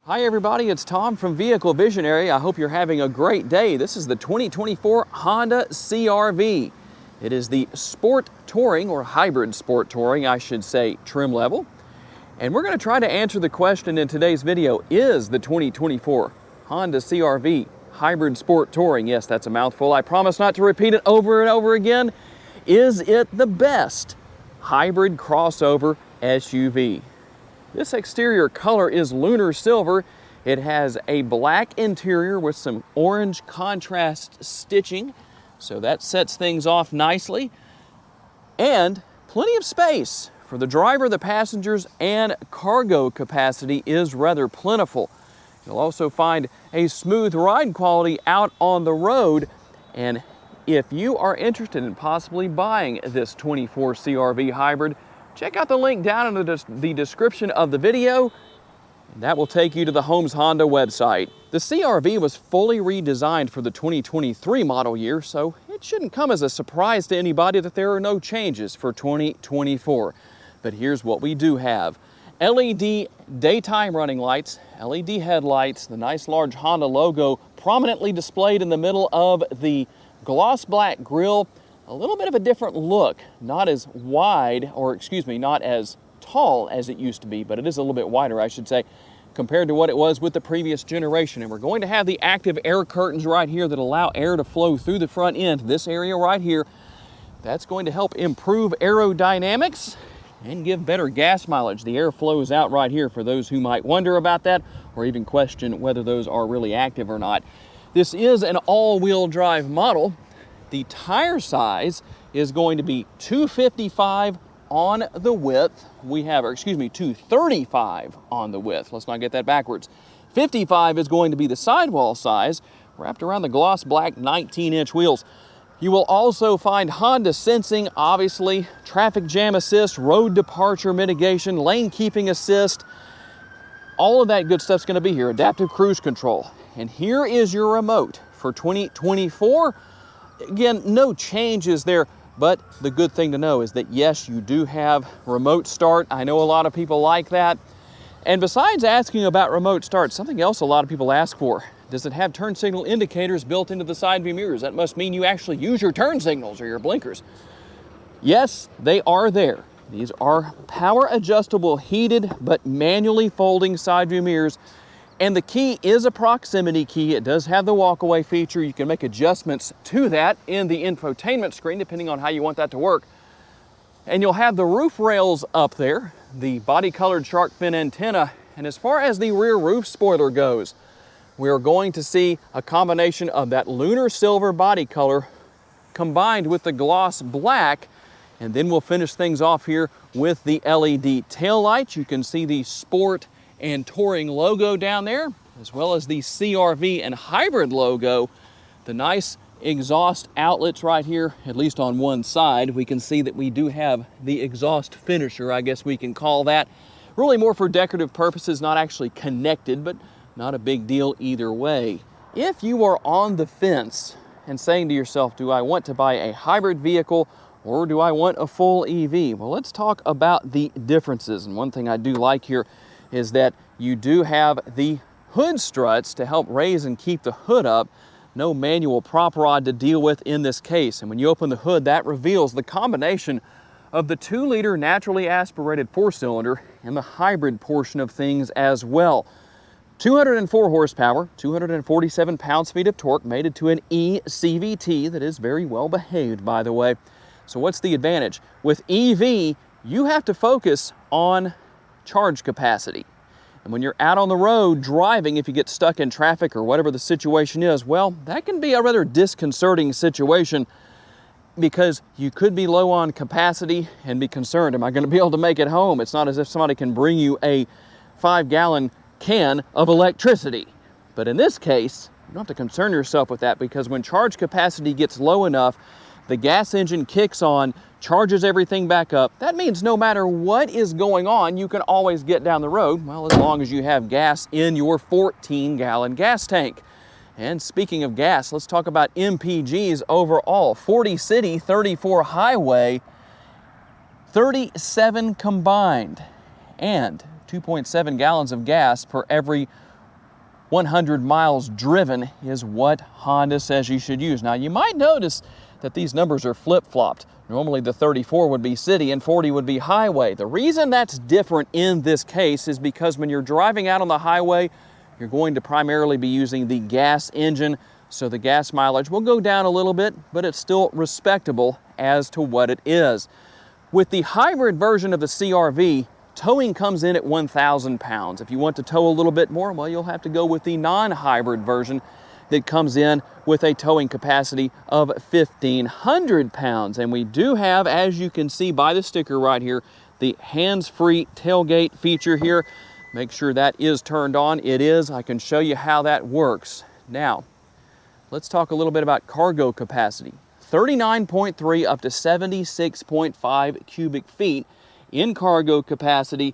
Hi everybody, it's Tom from Vehicle Visionary. I hope you're having a great day. This is the 2024 Honda CR-V. It is the Sport Touring, or Hybrid Sport Touring, I should say, trim level. And we're going to try to answer the question in today's video, is the 2024 Honda CR-V Hybrid Sport Touring, yes, that's a mouthful, I promise not to repeat it over and over again, is it the best hybrid crossover SUV? This exterior color is lunar silver. It has a black interior with some orange contrast stitching, so that sets things off nicely. And plenty of space for the driver, the passengers, and cargo capacity is rather plentiful. You'll also find a smooth ride quality out on the road. And if you are interested in possibly buying this 24 CR-V hybrid, check out the link down in the description of the video, and that will take you to the Holmes Honda website. The CR-V was fully redesigned for the 2023 model year, so it shouldn't come as a surprise to anybody that there are no changes for 2024. But here's what we do have. LED daytime running lights, LED headlights, the nice large Honda logo prominently displayed in the middle of the gloss black grille. A little bit of a different look, not as wide, or excuse me, not as tall as it used to be, but it is a little bit wider, I should say, compared to what it was with the previous generation. And we're going to have the active air curtains right here that allow air to flow through the front end, this area right here. That's going to help improve aerodynamics and give better gas mileage. The air flows out right here for those who might wonder about that, or even question whether those are really active or not. This is an all-wheel drive model. The tire size is going to be 255 on the width. We have, or excuse me, 235 on the width. Let's not get that backwards. 55 is going to be the sidewall size, wrapped around the gloss black 19-inch wheels. You will also find Honda sensing, obviously, traffic jam assist, road departure mitigation, lane keeping assist. All of that good stuff's going to be here. Adaptive cruise control. And here is your remote for 2024. Again, no changes there, but the good thing to know is that yes, you do have remote start. I know a lot of people like that. And besides asking about remote start, something else a lot of people ask for. Does it have turn signal indicators built into the side view mirrors? That must mean you actually use your turn signals or your blinkers. Yes, they are there. These are power adjustable, heated, but manually folding side view mirrors. And the key is a proximity key. It does have the walkaway feature. You can make adjustments to that in the infotainment screen, depending on how you want that to work. And you'll have the roof rails up there, the body-colored shark fin antenna. And as far as the rear roof spoiler goes, we're going to see a combination of that lunar silver body color combined with the gloss black. And then we'll finish things off here with the LED taillights. You can see the Sport and Touring logo down there, as well as the CR-V and Hybrid logo. The nice exhaust outlets right here, at least on one side. We can see that we do have the exhaust finisher, I guess we can call that. Really more for decorative purposes, not actually connected, but not a big deal either way. If you are on the fence and saying to yourself, do I want to buy a hybrid vehicle or do I want a full EV? Well, let's talk about the differences. And one thing I do like here is that you do have the hood struts to help raise and keep the hood up. No manual prop rod to deal with in this case. And when you open the hood, that reveals the combination of the 2-liter naturally aspirated 4-cylinder and the hybrid portion of things as well. 204 horsepower, 247 pounds-feet of torque, mated to an eCVT that is very well behaved, by the way. So what's the advantage? With EV, you have to focus on charge capacity. And when you're out on the road driving, if you get stuck in traffic or whatever the situation is, well, that can be a rather disconcerting situation because you could be low on capacity and be concerned, am I going to be able to make it home? It's not as if somebody can bring you a 5-gallon can of electricity. But in this case, you don't have to concern yourself with that, because when charge capacity gets low enough, the gas engine kicks on, charges everything back up. That means no matter what is going on, you can always get down the road, well, as long as you have gas in your 14-gallon gas tank. And speaking of gas, let's talk about MPGs overall. 40 city, 34 highway, 37 combined, and 2.7 gallons of gas per every 100 miles driven is what Honda says you should use. Now, you might notice that these numbers are flip-flopped. Normally the 34 would be city and 40 would be highway. The reason that's different in this case is because when you're driving out on the highway, you're going to primarily be using the gas engine, so the gas mileage will go down a little bit, but it's still respectable as to what it is. With the hybrid version of the CR-V, towing comes in at 1,000 pounds. If you want to tow a little bit more, well, you'll have to go with the non-hybrid version that comes in with a towing capacity of 1,500 pounds. And we do have, as you can see by the sticker right here, the hands-free tailgate feature here. Make sure that is turned on. It is. I can show you how that works. Now, let's talk a little bit about cargo capacity. 39.3 up to 76.5 cubic feet in cargo capacity.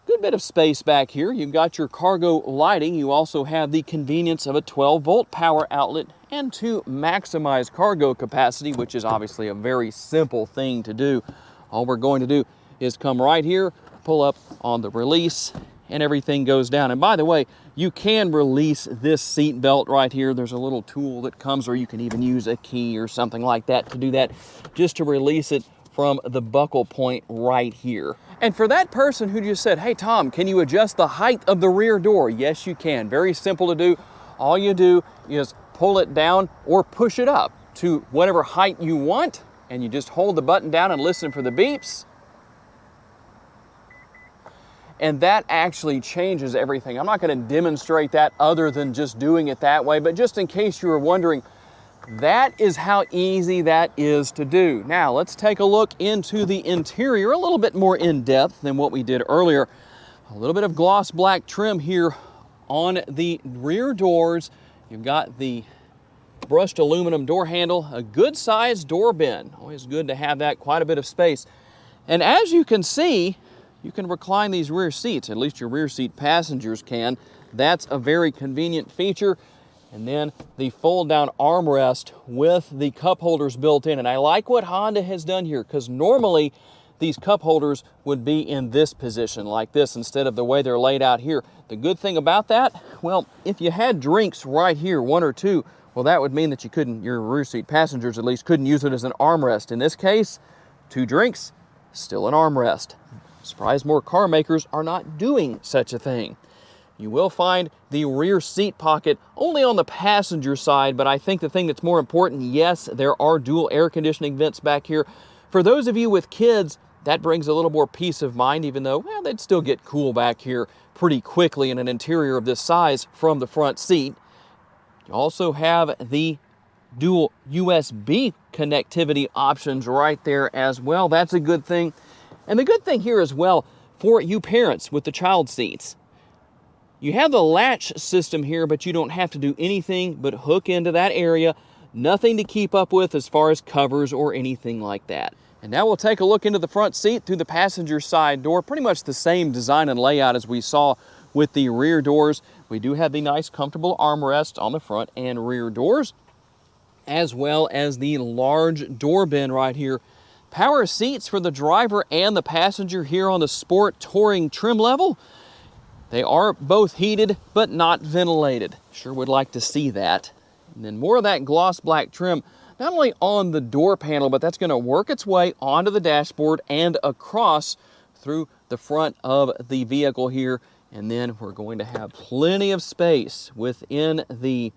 Good bit of space back here. You've got your cargo lighting. You also have the convenience of a 12-volt power outlet, and to maximize cargo capacity, which is obviously a very simple thing to do, all we're going to do is come right here, pull up on the release, and everything goes down. And by the way, you can release this seat belt right here. There's a little tool that comes, or you can even use a key or something like that to do that, just to release it from the buckle point right here. And for that person who just said, hey Tom, can you adjust the height of the rear door? Yes, you can. Very simple to do. All you do is pull it down or push it up to whatever height you want, and you just hold the button down and listen for the beeps. And that actually changes everything. I'm not going to demonstrate that other than just doing it that way, but just in case you were wondering, that is how easy that is to do. Now, let's take a look into the interior a little bit more in depth than what we did earlier. A little bit of gloss black trim here on the rear doors. You've got the brushed aluminum door handle, a good sized door bin. Always good to have that, quite a bit of space. And as you can see, you can recline these rear seats, at least your rear seat passengers can. That's a very convenient feature. And then the fold-down armrest with the cup holders built in. And I like what Honda has done here, because normally these cup holders would be in this position like this instead of the way they're laid out here. The good thing about that, well, if you had drinks right here, one or two, well, that would mean that you couldn't, your rear seat passengers at least, couldn't use it as an armrest. In this case, 2 drinks, still an armrest. Surprised more car makers are not doing such a thing. You will find the rear seat pocket only on the passenger side, but I think the thing that's more important, yes, there are dual air conditioning vents back here. For those of you with kids, that brings a little more peace of mind, even though, well, they'd still get cool back here pretty quickly in an interior of this size from the front seat. You also have the dual USB connectivity options right there as well. That's a good thing. And the good thing here as well, for you parents with the child seats, you have the latch system here, but you don't have to do anything but hook into that area. Nothing to keep up with as far as covers or anything like that. And now we'll take a look into the front seat through the passenger side door. Pretty much the same design and layout as we saw with the rear doors. We do have the nice comfortable armrest on the front and rear doors, as well as the large door bin right here. Power seats for the driver and the passenger here on the Sport Touring trim level. They are both heated, but not ventilated. Sure would like to see that. And then more of that gloss black trim, not only on the door panel, but that's going to work its way onto the dashboard and across through the front of the vehicle here. And then we're going to have plenty of space within the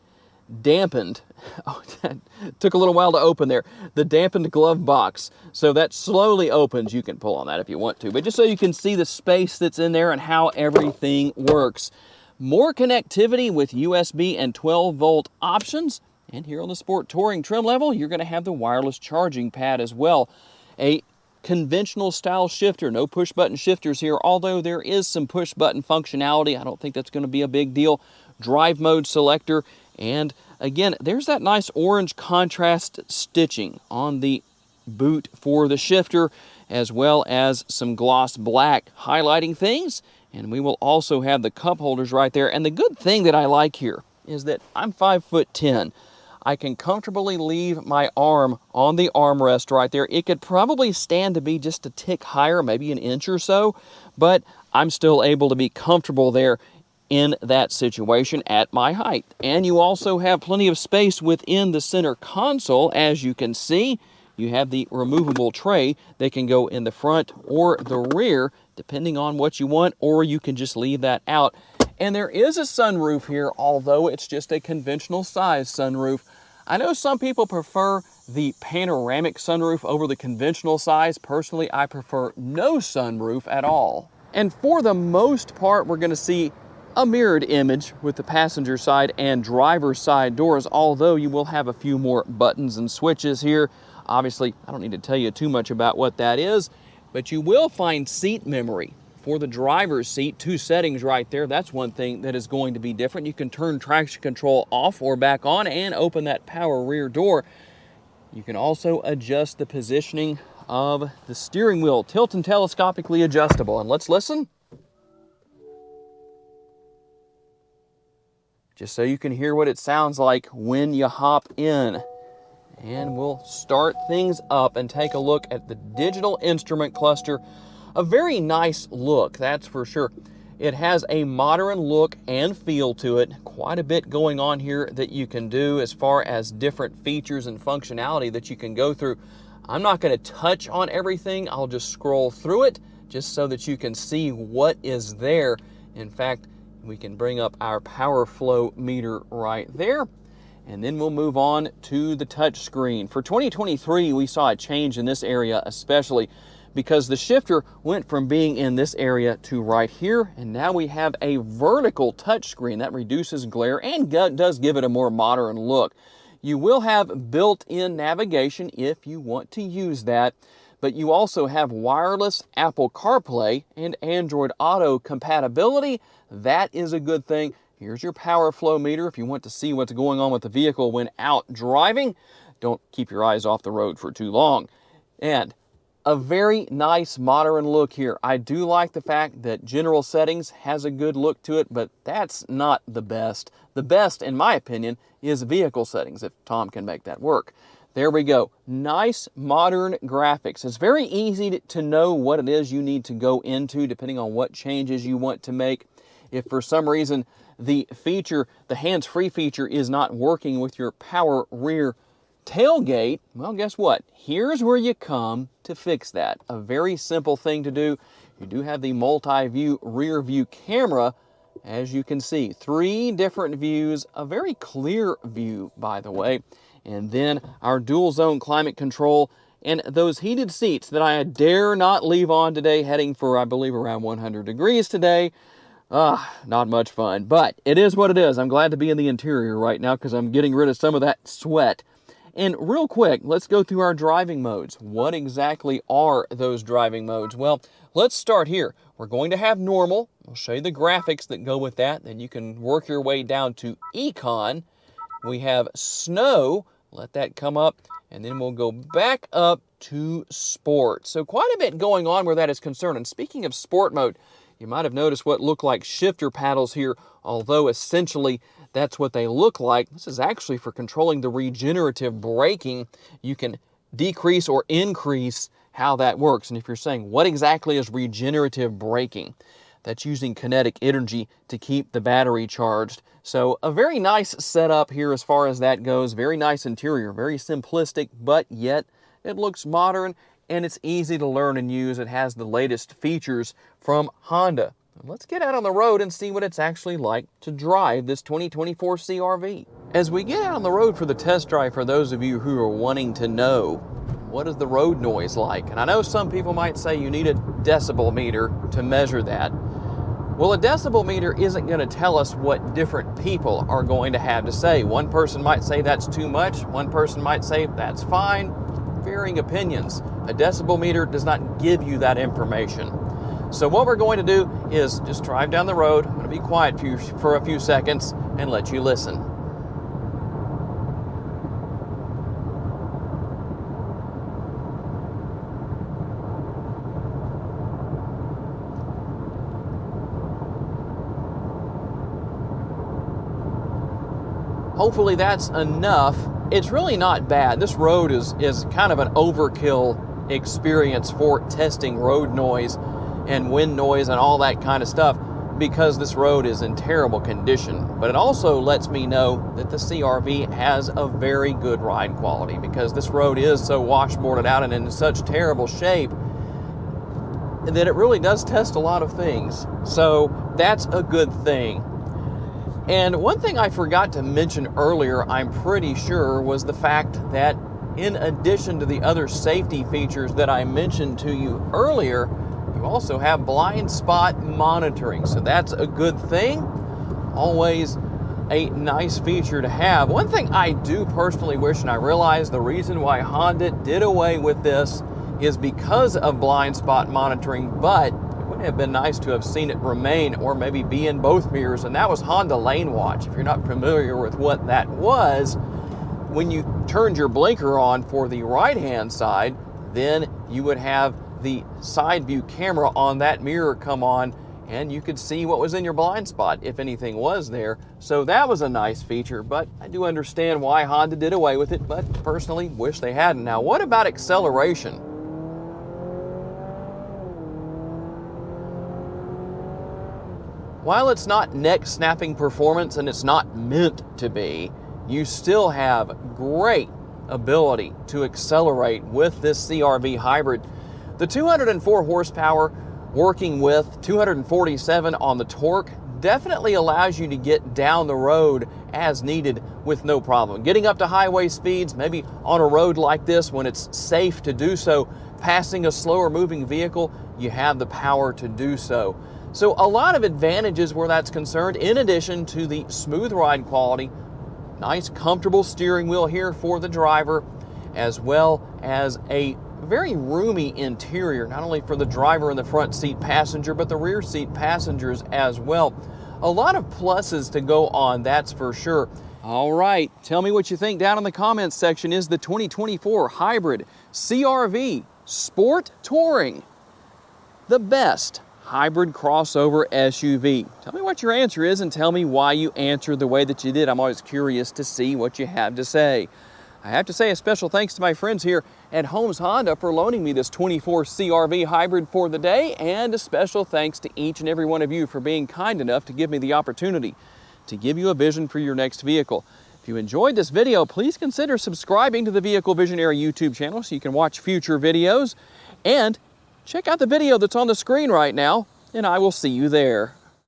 dampened, oh, that took a little while to open there, the dampened glove box. So that slowly opens. You can pull on that if you want to, but just so you can see the space that's in there and how everything works. More connectivity with USB and 12-volt options. And here on the Sport Touring trim level, you're going to have the wireless charging pad as well. A conventional style shifter, no push button shifters here, although there is some push button functionality. I don't think that's going to be a big deal. Drive mode selector. And again, there's that nice orange contrast stitching on the boot for the shifter, as well as some gloss black highlighting things. And we will also have the cup holders right there. And the good thing that I like here is that I'm 5'10". I can comfortably leave my arm on the armrest right there. It could probably stand to be just a tick higher, maybe an inch or so, but I'm still able to be comfortable there in that situation at my height. And you also have plenty of space within the center console. As you can see, you have the removable tray that can go in the front or the rear, depending on what you want, or you can just leave that out. And there is a sunroof here, although it's just a conventional size sunroof. I know some people prefer the panoramic sunroof over the conventional size. Personally, I prefer no sunroof at all. And for the most part, we're going to see a mirrored image with the passenger side and driver's side doors, although you will have a few more buttons and switches here. Obviously, I don't need to tell you too much about what that is, but you will find seat memory for the driver's seat. 2 settings right there. That's one thing that is going to be different. You can turn traction control off or back on and open that power rear door. You can also adjust the positioning of the steering wheel, tilt and telescopically adjustable. And let's listen. Just so you can hear what it sounds like when you hop in. And we'll start things up and take a look at the digital instrument cluster. A very nice look, that's for sure. It has a modern look and feel to it. Quite a bit going on here that you can do as far as different features and functionality that you can go through. I'm not going to touch on everything. I'll just scroll through it just so that you can see what is there. In fact, we can bring up our power flow meter right there, and then we'll move on to the touch screen. For 2023, we saw a change in this area, especially because the shifter went from being in this area to right here, and now we have a vertical touch screen that reduces glare and does give it a more modern look. You will have built-in navigation if you want to use that, but you also have wireless Apple CarPlay and Android Auto compatibility. That is a good thing. Here's your power flow meter if you want to see what's going on with the vehicle when out driving. Don't keep your eyes off the road for too long. And a very nice modern look here. I do like the fact that general settings has a good look to it, but that's not the best. The best, in my opinion, is vehicle settings, if Tom can make that work. There we go. Nice modern graphics. It's very easy to know what it is you need to go into depending on what changes you want to make. If for some reason the hands-free feature is not working with your power rear tailgate, well, guess what? Here's where you come to fix that. A very simple thing to do. You do have the multi-view rear view camera. As you can see, 3 different views, a very clear view, by the way. And then our dual zone climate control and those heated seats that I dare not leave on today, heading for, I believe, around 100 degrees today. Not much fun, but it is what it is. I'm glad to be in the interior right now because I'm getting rid of some of that sweat. And real quick, let's go through our driving modes. What exactly are those driving modes? Well, let's start here. We're going to have normal. I'll show you the graphics that go with that. Then you can work your way down to Econ. We have snow. Let that come up, and then we'll go back up to sport. So quite a bit going on where that is concerned. And speaking of sport mode, you might have noticed what look like shifter paddles here, although essentially that's what they look like. This is actually for controlling the regenerative braking. You can decrease or increase how that works. And if you're saying, what exactly is regenerative braking? That's using kinetic energy to keep the battery charged. So a very nice setup here as far as that goes. Very nice interior, very simplistic, but yet it looks modern and it's easy to learn and use. It has the latest features from Honda. Let's get out on the road and see what it's actually like to drive this 2024 CR-V. As we get out on the road for the test drive, for those of you who are wanting to know, what is the road noise like? And I know some people might say you need a decibel meter to measure that. Well, a decibel meter isn't going to tell us what different people are going to have to say. One person might say that's too much. One person might say that's fine. Varying opinions. A decibel meter does not give you that information. So what we're going to do is just drive down the road. I'm going to be quiet for a few seconds and let you listen. Hopefully that's enough. It's really not bad. This road is kind of an overkill experience for testing road noise and wind noise and all that kind of stuff. because this road is in terrible condition, but it also lets me know that the CR-V has a very good ride quality, because this road is so washboarded out and in such terrible shape that it really does test a lot of things. So that's a good thing. And one thing I forgot to mention earlier, I'm pretty sure, was the fact that in addition to the other safety features that I mentioned to you earlier, you also have blind spot monitoring. So that's a good thing. Always a nice feature to have. One thing I do personally wish, and I realize the reason why Honda did away with this is because of blind spot monitoring, but it would have been nice to have seen it remain or maybe be in both mirrors, and that was Honda Lane Watch. If you're not familiar with what that was, when you turned your blinker on for the right-hand side, then you would have the side view camera on that mirror come on, and you could see what was in your blind spot if anything was there. So that was a nice feature, but I do understand why Honda did away with it, but personally wish they hadn't. Now, what about acceleration? While it's not neck-snapping performance, and it's not meant to be, you still have great ability to accelerate with this CR-V hybrid. The 204 horsepower working with 247 on the torque definitely allows you to get down the road as needed with no problem. Getting up to highway speeds, maybe on a road like this when it's safe to do so, passing a slower moving vehicle, you have the power to do so. So a lot of advantages where that's concerned, in addition to the smooth ride quality, nice comfortable steering wheel here for the driver, as well as a very roomy interior, not only for the driver and the front seat passenger, but the rear seat passengers as well. A lot of pluses to go on, that's for sure. All right, tell me what you think down in the comments section. Is the 2024 hybrid CR-V Sport Touring the best hybrid crossover SUV? Tell me what your answer is, and tell me why you answered the way that you did. I'm always curious to see what you have to say. I have to say a special thanks to my friends here at Holmes Honda for loaning me this 24 CR-V hybrid for the day, and a special thanks to each and every one of you for being kind enough to give me the opportunity to give you a vision for your next vehicle. If you enjoyed this video, please consider subscribing to the Vehicle Visionary YouTube channel so you can watch future videos, and check out the video that's on the screen right now, and I will see you there.